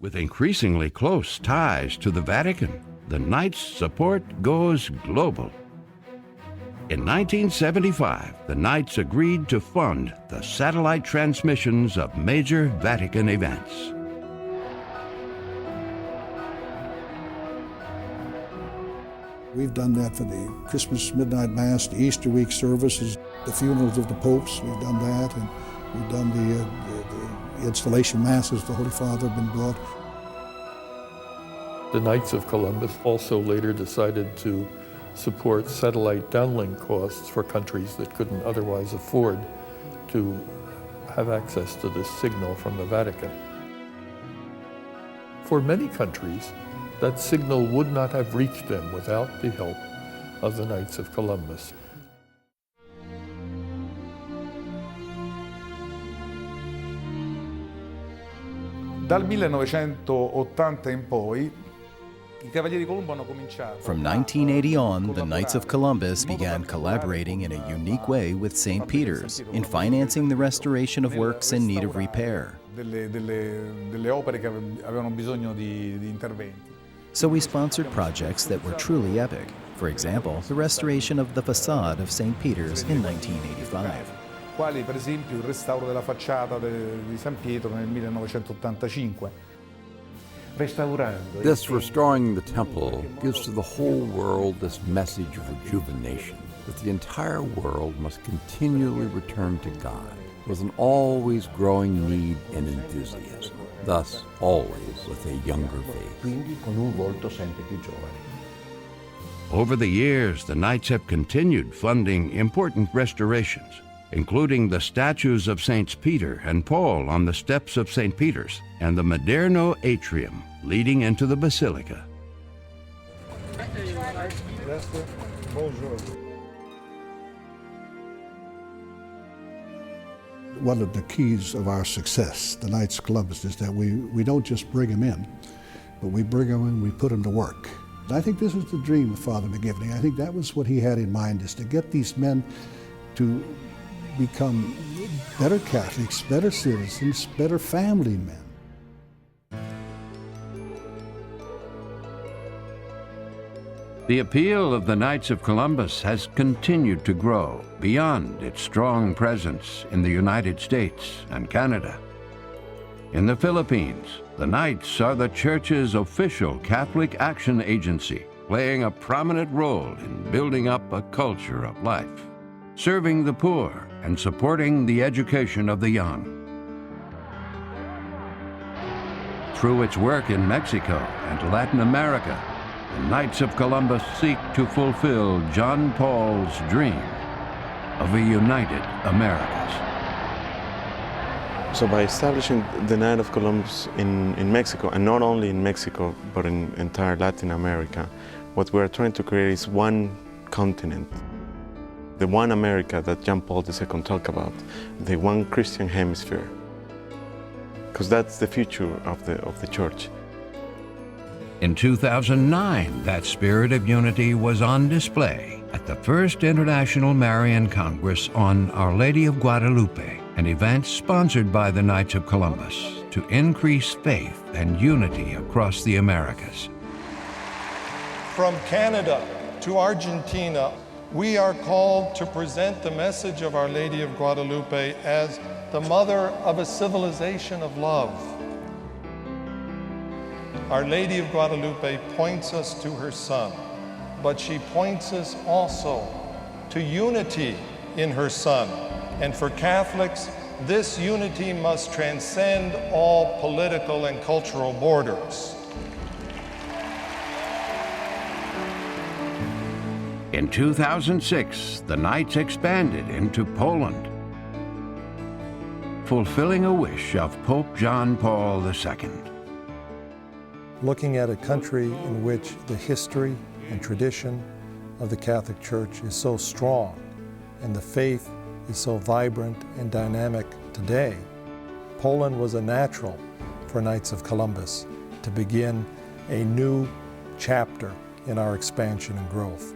With increasingly close ties to the Vatican, the Knights' support goes global. In 1975, the Knights agreed to fund the satellite transmissions of major Vatican events. We've done that for the Christmas Midnight Mass, the Easter week services, the funerals of the popes. We've done that, and we've done the installation masses. The Holy Father had been brought. The Knights of Columbus also later decided to support satellite downlink costs for countries that couldn't otherwise afford to have access to this signal from the Vatican. For many countries, that signal would not have reached them without the help of the Knights of Columbus. Dal 1980 in poi, i Cavalieri Colombo hanno cominciato. From 1980 on, the Knights of Columbus began collaborating in a unique way with St. Peter's in financing the restoration of works in need of repair. Delle opere che avevano bisogno di interventi. So we sponsored projects that were truly epic. For example, the restoration of the facade of St. Peter's in 1985. Quali per esempio il restauro della facciata di San Pietro nel 1985. This restoring the temple gives to the whole world this message of rejuvenation, that the entire world must continually return to God with an always growing need and enthusiasm, thus always with a younger faith. Over the years, the Knights have continued funding important restorations, including the statues of Saints Peter and Paul on the steps of St. Peter's and the Maderno atrium leading into the basilica. One of the keys of our success, the Knights of Columbus, is that we don't just bring them in, but we bring them in, we put them to work. And I think this was the dream of Father McGivney. I think that was what he had in mind, is to get these men to become better Catholics, better citizens, better family men. The appeal of the Knights of Columbus has continued to grow beyond its strong presence in the United States and Canada. In the Philippines, the Knights are the Church's official Catholic action agency, playing a prominent role in building up a culture of life, serving the poor, and supporting the education of the young. Through its work in Mexico and Latin America, the Knights of Columbus seek to fulfill John Paul's dream of a united Americas. So by establishing the Knights of Columbus in Mexico, and not only in Mexico, but in entire Latin America, what we're trying to create is one continent. The one America that John Paul II talked about, the one Christian hemisphere. Because that's the future of the church. In 2009, that spirit of unity was on display at the first International Marian Congress on Our Lady of Guadalupe, an event sponsored by the Knights of Columbus to increase faith and unity across the Americas. From Canada to Argentina, we are called to present the message of Our Lady of Guadalupe as the mother of a civilization of love. Our Lady of Guadalupe points us to her Son, but she points us also to unity in her Son. And for Catholics, this unity must transcend all political and cultural borders. In 2006, the Knights expanded into Poland, fulfilling a wish of Pope John Paul II. Looking at a country in which the history and tradition of the Catholic Church is so strong and the faith is so vibrant and dynamic today, Poland was a natural for Knights of Columbus to begin a new chapter in our expansion and growth.